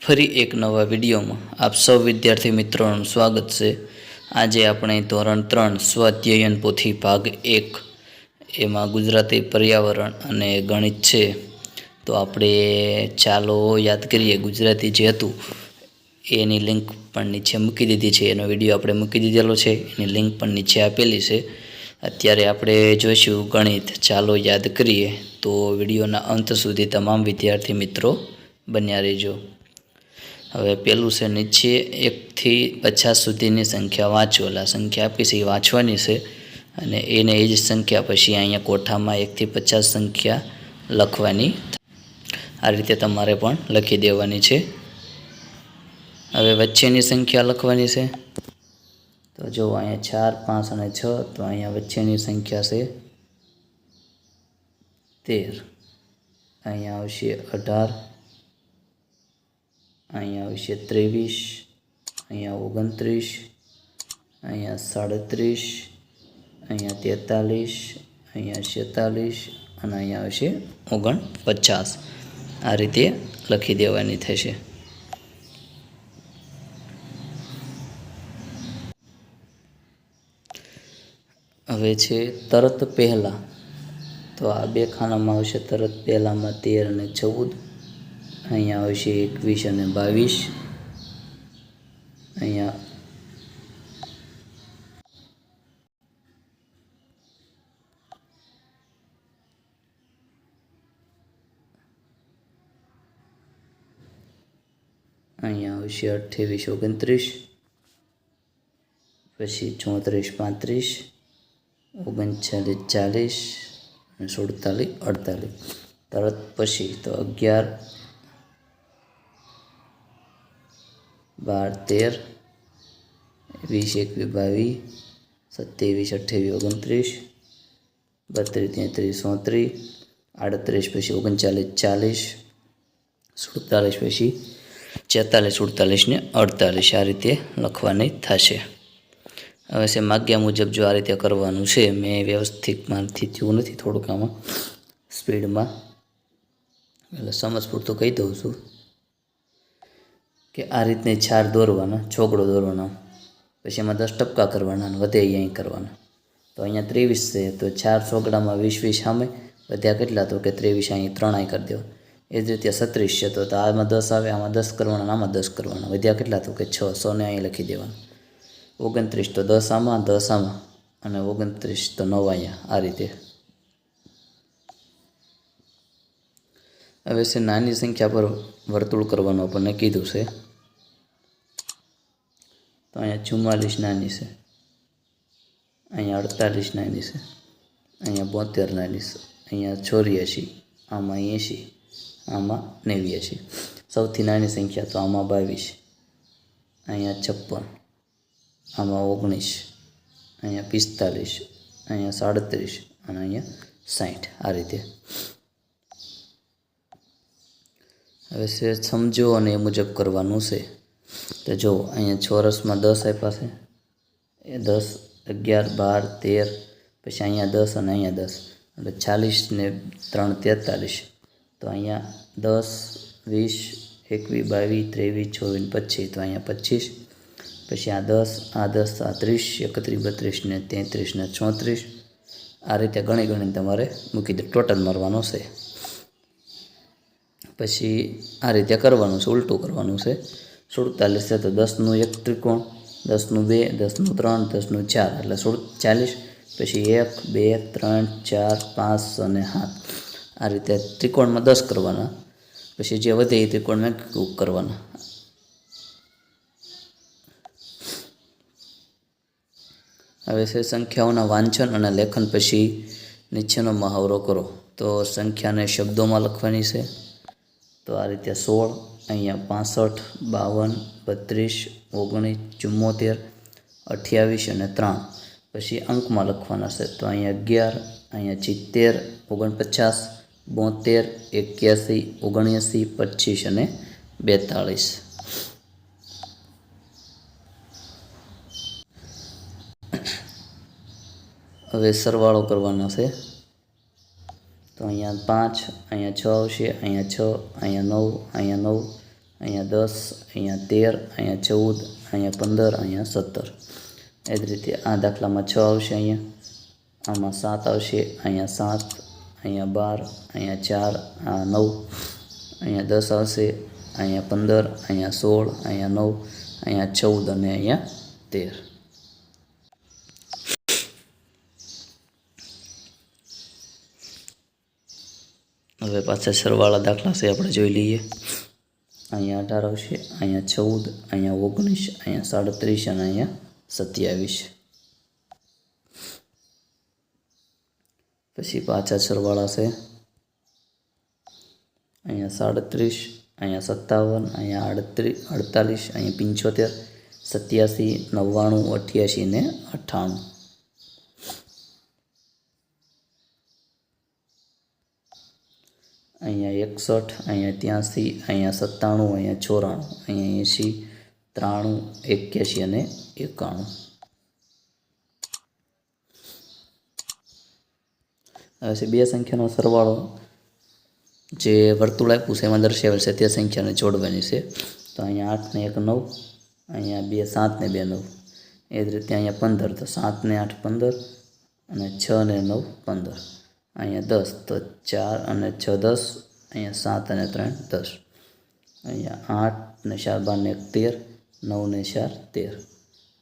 ફરી એક નવા વિડીયોમાં આપ સૌ વિદ્યાર્થી મિત્રોનું સ્વાગત છે। આજે આપણે ધોરણ 3 સ્વાધ્યાયન પોથી ભાગ 1 એમાં ગુજરાતી પર્યાવરણ અને ગણિત છે। તો આપણે ચાલો યાદ કરીએ। ગુજરાતી જે હતું એની લિંક પણ નીચે મૂકી દીધી છે, એનો વિડીયો આપણે મૂકી દીધેલો છે, એની લિંક પણ નીચે આપેલી છે। અત્યારે આપણે જોઈશું ગણિત। ચાલો યાદ કરીએ। તો વિડીયોના અંત સુધી તમામ વિદ્યાર્થી મિત્રો બન્યા રહેજો। હવે પહેલું છે નીચે 1 થી 50 સુધીની સંખ્યા વાંચો। એટલે સંખ્યા આપી છે એ વાંચવાની છે અને એને એ જ સંખ્યા પછી અહીંયા કોઠામાં 1 થી 50 સંખ્યા લખવાની। આ રીતે તમારે પણ લખી દેવાની છે। હવે વચ્ચેની સંખ્યા લખવાની છે। તો જો અહીંયા 4, 5 અને 6, તો અહીંયા વચ્ચેની સંખ્યા છે 13। અહીંયા આવશે 18, અહીંયા આવશે 23, અહીંયા 29, અહીંયા 37, અહીંયા 43, અહીંયા 46 અને અહીંયા આવશે 49। આ રીતે લખી દેવાની થશે। હવે છે તરત પહેલાં। તો આ બે ખાનામાં આવશે તરત પહેલાંમાં 13 અને 14, અહીંયા આવશે 21 અને 22, અહીંયા આવશે 28, 29, પછી 34, 35, 39, 40 અને 47, 48। તરત પછી તો 11, 12, 13, 21, 22, 27, 28, 29, 30, 33, 38, પછી 39, 40, 47 પછી 46, 47 ને 48। આ રીતે લખવાની થશે। હવે છે માગ્યા મુજબ જો આ રીતે કરવાનું છે। મેં વ્યવસ્થિત મારથી થયું નથી, થોડુંક આમાં સ્પીડમાં, એટલે સમજ પૂરતું કહી દઉં છું કે આ રીતને 4 દોરવાના, છોકડો દોરવાનો, પછી એમાં 10 ટપકા કરવાના અને વધે અહીં કરવાના। તો અહીંયા 23 છે, તો 4 છોકડામાં 20, 20 સામે વધ્યા કેટલા? તો કે 23, અહીં 3 અહીં કરી દેવા। એ જ રીતે 36 છે, તો આમાં 10 આવે, આમાં 10 કરવાના, આમાં 10 કરવાના, વધ્યા કેટલા? તો કે 6, 100 ને અહીં લખી દેવાના। 29 તો 10 આમાં, 10 આમાં અને 29 તો 9 અહીંયા। આ રીતે। હવે છે નાની સંખ્યા પર વર્તુળ કરવાનું આપણને કીધું છે। તો અહીંયા 44 નાની છે, અહીંયા 48 નાની છે, અહીંયા 72 નાની છે, અહીંયા 84, આમાં 80, આમાં 89। સૌથી નાની સંખ્યા તો આમાં 22, અહીંયા 56, આમાં 19, અહીંયા 45, અહીંયા 37 અને અહીંયા 60। આ રીતે। હવે છે સમજો અને એ મુજબ કરવાનું છે। તો જો અહીંયા ચોરસમાં 10 આપ્યા છે, એ 10, 11, 12, 13, પછી અહીંયા 10 અને અહીંયા 10, એટલે 40 ને 3, 43। તો અહીંયા 10, 20, 21, 22, 23, 24, 25, તો અહીંયા 25, પછી આ 10, આ 10, આ 30, 31, 32 ને 33 ને 34। આ રીતે ગણી ગણીને તમારે મૂકી દે, ટોટલ મારવાનો છે। પછી આ રીતે કરવાનું છે, ઉલટું કરવાનું છે। 47 છે, તો 10નું એક ત્રિકોણ, 10નું 2, 10નું 3, 10નું 4, એટલે 40, પછી 1, 2, 3, 4, 5 અને 7। આ રીતે ત્રિકોણમાં 10 કરવાના, પછી જે વધે એ ત્રિકોણમાં કરવાના। હવે છે સંખ્યાઓના વાંચન અને લેખન પછી નીચેનો મહાવરો કરો। તો સંખ્યાને શબ્દોમાં લખવાની છે। તો આ રીતે 16, અહીંયા 65, 52, 32, 19, 74, 28 અને 3। પછી અંકમાં લખવાના છે। તો અહીંયા 11, અહીંયા 70, 49, 72, 81, 79, 25 અને 42। હવે સરવાળો કરવાનો છે। તો અહીંયા 5, અહીંયા 6 આવશે, અહીંયા 6, અહીંયા 9, અહીંયા 9, અહીંયા 10, અહીંયા 13, અહીંયા 14, અહીંયા 15, અહીંયા 17. એ જ રીતે આ દાખલામાં 6 આવશે, અહીંયા આમાં 7 આવશે, અહીંયા 7, અહીંયા 12, અહીંયા 4, આ 9, અહીંયા 10 આવશે, અહીંયા 15, અહીંયા 16, અહીંયા 9, અહીંયા 14 અને અહીંયા 13. હવે પાછા સરવાળા દાખલા છે આપણે જોઈ લઈએ. અહીંયા 18 આવશે, અહીંયા 14, અહીંયા 19, અહીંયા 37 અને અહીંયા 27. પછી પાછા સરવાળા છે. અહીંયા 37, અહીંયા 57, અહીંયા 48, અહીંયા 75, 87, 99, 88 ને 98. અહીંયા 61, અહીંયા 83, અહીંયા 97, અહીંયા 94, અહીંયા 80, 93, 81 અને 91. હવે છે બે સંખ્યાનો સરવાળો. જે વર્તુળ આપ્યું છે એમાં દર્શાવેલ છે તે સંખ્યાને જોડવાની છે. તો અહીંયા 8 ને 1 9, અહીંયા 2 7 ને 2 9. એ જ રીતે અહીંયા 15, તો 7 ને 8 15 અને 6 ને 9 15. અહીંયા 10, તો 4 અને 6 10, અહીંયા 7 અને 3 10. અહીંયા 8 ને 4 12 ને 1 13, 9 ને 4 13.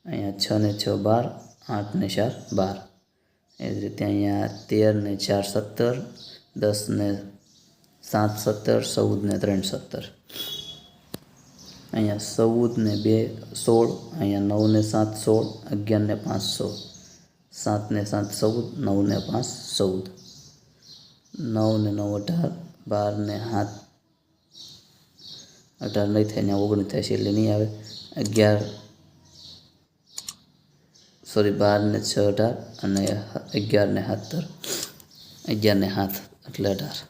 અહીંયા 6 ને 6 12, 8 ને 4 12. એ જ રીતે અહીંયા 13 ને 4 17, 10 ને 7 17, 14 ને 3 17. અહીંયા 14 ને 2 16, અહીંયા 9 ને 7 16, 11 ને 5 16, 7 ને 7 14, 9 ને 5 14, 9 ને 9 18, 12 ને 7 18 નહીં થાય ને 19 થાય છે એટલે નહીં આવે. 12 ને 6 18 અને 11 ને 17, 11 ને 7 એટલે 18.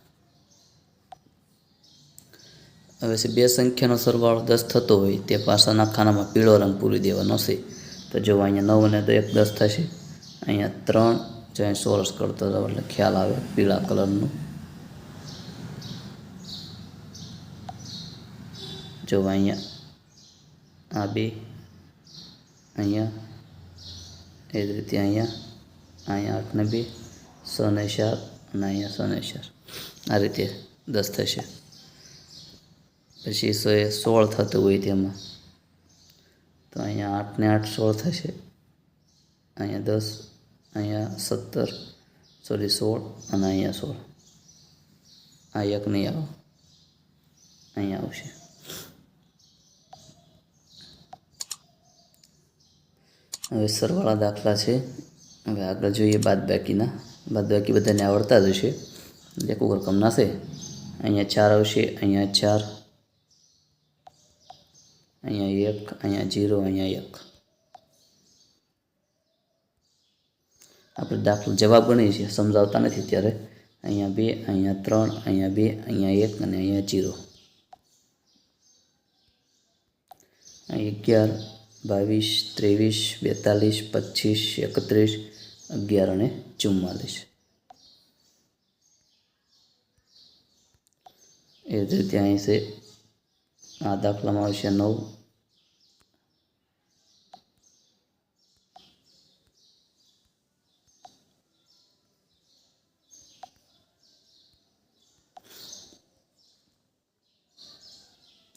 હવે છે બે સંખ્યાનો સરવાળો 10 થતો હોય તે પાછળના ખાનામાં પીળો રંગ પૂરી દેવાનો છે. તો જો અહીંયા 9 અને 1 10 થશે. અહીંયા 3 જો અહીં સોરસ કરતો હતો એટલે ખ્યાલ આવે પીળા કલરનું. જો અહીંયા આ બે, અહીંયા એ જ રીતે અહીંયા 8 ને 2, 6 ને 4 અને અહીંયા 6 ને 4. આ રીતે 10 થશે. પછી 16 થતું હોય તેમાં તો અહીંયા 8 ને 8 16 થશે. અહીંયા 10, અહીંયા 17 16 અને અહીંયા 16. આ એક નહીં આવે, અહીંયા આવશે. હવે સરવાળા દાખલા છે. હવે આગળ જોઈએ બાદબાકીના. બાદબાકી બધાને આવડતા જ હશે, લેખું રકમના છે. અહીંયા 4 આવશે, અહીંયા 4, અહીંયા 1, અહીંયા 0, અહીંયા 1. આપણે દાખલો જવાબ ગણીએ છીએ, સમજાવતા નથી ત્યારે. અહીંયા 2, અહીંયા 3, અહીંયા 2, અહીંયા 1 અને અહીંયા 0. અહીંયા 11, 22, 23, 25, 31, 11 અને 44. એ જ રીતે અહીં છે. આ દાખલામાં આવશે 9,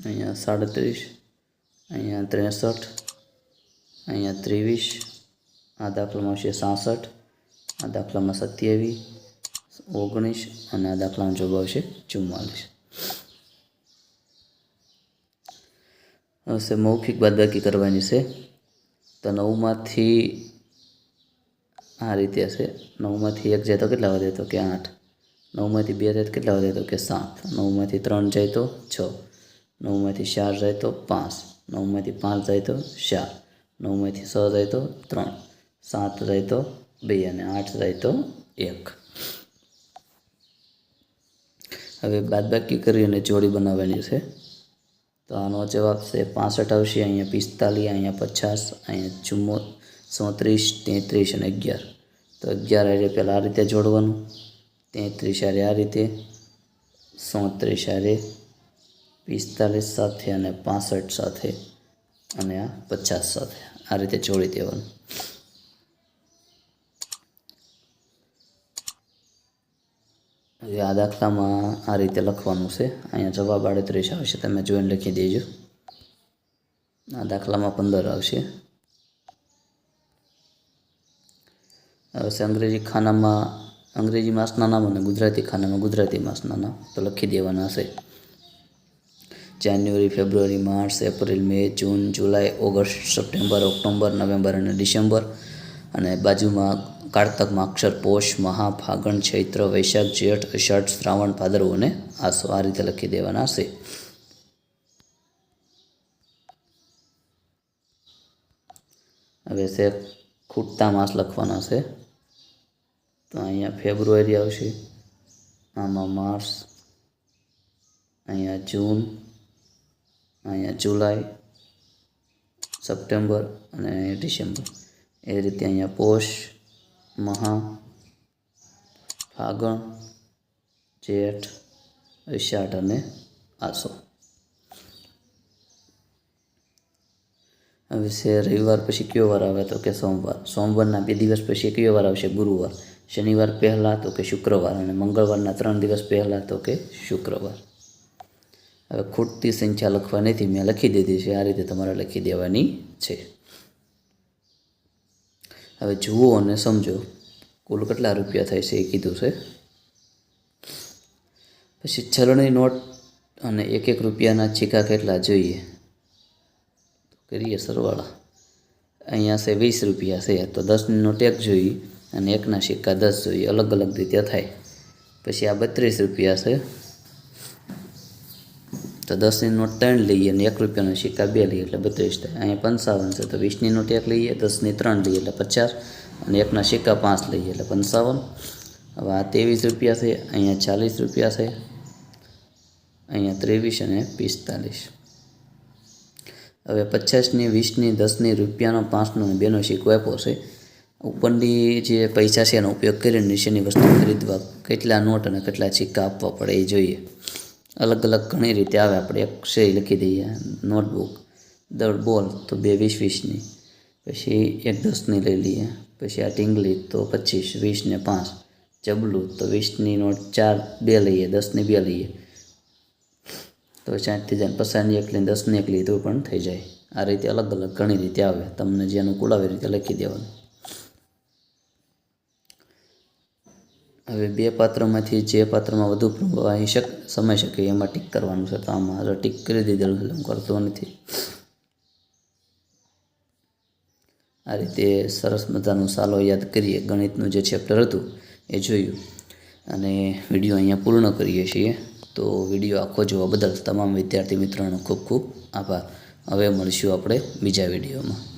અહીંયા 37, અહીંયા 63, અહીંયા 23. આ દાખલામાં આવશે 66, આ દાખલામાં 27, 19 અને આ દાખલાનો જવાબ આવશે 44. હવે મૌખિક બાદબાકી કરવાની છે. તો 9માંથી આ રીતે હશે. 9માંથી 1 જાય તો કેટલા વધે? તો કે 8. 9માંથી 2 જાય તો કેટલા વધે? તો કે 7. 9માંથી 3 જાય તો 6. 9માંથી 4 જાય તો 5. 9માંથી 5 જાય તો 4. 9માંથી 6 જાય તો 3. 7 જાય તો 2 અને 8 જાય તો 1. હવે બાદબાકી કરી અને જોડી બનાવવાની છે. તો આનો જવાબ છે 65 આવશે, અહીંયા 45, અહીંયા 50, અહીંયા 34, 33 અને 11. તો 11 હારે પહેલાં આ રીતે જોડવાનું, 33 હારે આ રીતે, 37 હારે 45 સાથે અને 65 સાથે અને આ 50 સાથે આ રીતે જોડી દેવાનું। હવે આ દાખલામાં આ રીતે લખવાનું છે। અહીંયા જવાબ 38 આવશે, તમે જોઈને લખી દેજો। આ દાખલામાં 15 આવશે। હવે છે અંગ્રેજી માસના નામ અને ગુજરાતી ખાનામાં ગુજરાતી માસના નામ તો લખી દેવાના છે। જાન્યુઆરી, ફેબ્રુઆરી, માર્ચ, એપ્રિલ, મે, જૂન, જુલાઈ, ઓગસ્ટ, સપ્ટેમ્બર, ઓક્ટોબર, નવેમ્બર અને ડિસેમ્બર। અને બાજુમાં કારતકમાં અક્ષર પોષ, મહા, ફાગણ, ચૈત્ર, વૈશાખ, જેઠ, અષાઢ, શ્રાવણ, ભાદરવો અને આસો આ રીતે લખી દેવાના છે। હવે છે ખૂટતા માસ લખવાના છે, તો અહીંયા ફેબ્રુઆરી આવશે, આમાં માર્ચ, અહીંયા જૂન, અહીંયા જુલાઈ, સપ્ટેમ્બર અને ડિસેમ્બર। એ રીતે અહીંયા પોષ, મહા, ફાગણ, જેઠ, અષાઢ અને આસો। હવે છે રવિવાર પછી કયો વાર આવે તો કે સોમવાર, સોમવારના 2 દિવસ પછી કયો વાર આવશે ગુરુવાર, શનિવાર પહેલાં તો કે શુક્રવાર અને મંગળવારના 3 દિવસ પહેલાં તો કે શુક્રવાર। હવે ખૂટતી સંખ્યા લખવા નથી, મેં લખી દીધી છે, આ રીતે તમારે લખી દેવાની છે। હવે જુઓ અને સમજો કુલ કેટલા રૂપિયા થાય છે એ કીધું છે। પછી ચલણી નોટ અને 1 રૂપિયાના સિક્કા કેટલા જોઈએ, કરીએ સરવાળા। અહીંયા છે 20 રૂપિયા છે તો 10ની નોટ 1 જોઈએ અને 1ના સિક્કા 10 જોઈએ, અલગ અલગ રીતે થાય। પછી આ 32 રૂપિયા છે તો 10ની નોટ 3 લઈએ અને 1 રૂપિયાનો સિક્કા 2 લઈએ એટલે 32 થાય। અહીંયા 55 છે તો 20ની નોટ 1 લઈએ, 10ની 3 લઈએ એટલે 50 અને 1ના સિક્કા 5 લઈએ એટલે 55। હવે આ 23 રૂપિયા છે, અહીંયા 40 રૂપિયા છે, અહીંયા 23 અને 45। હવે 50ની, 20ની, 10ની, રૂપિયાનો, 5નો અને 2નો સિક્કો આપ્યો છે। ઉપરની જે પૈસા છે એનો ઉપયોગ કરીને નીચેની વસ્તુ ખરીદવા કેટલા નોટ અને કેટલા સિક્કા આપવા પડે એ જોઈએ। અલગ અલગ ઘણી રીતે આવે, આપણે એક છે લખી દઈએ, નોટબુક, દળ બોલ તો 2 20-20ની, પછી 1 10ની લઈ લઈએ, પછી આ ટીંગલી તો 25, 20 ને 5, જબલું તો 20ની નોટ 4 2 લઈએ, 10ની 2 લઈએ તો 60 થઈ જાય, 50ની 1 લઈને 10ની 1 લઈએ તો પણ થઈ જાય। આ રીતે અલગ અલગ ઘણી રીતે આવે, તમને જે અનુકૂળ આવે રીતે લખી દેવાનું। હવે 2 પાત્રમાંથી જે પાત્રમાં વધુ પ્રવાહી સમય શકે એમાં ટીક કરવાનું છે, તો આમાં ટીક કરી દીધેલું છે, હું કરતો નથી। આ રીતે સરસ મજાનું સાલો યાદ કરીએ, ગણિતનું જે ચેપ્ટર હતું એ જોયું અને વિડીયો અહીંયા પૂર્ણ કરીએ છીએ। તો વિડીયો આખો જોવા બદલ તમામ વિદ્યાર્થી મિત્રોનો ખૂબ ખૂબ આભાર। હવે મળીશું આપણે બીજા વિડીયોમાં।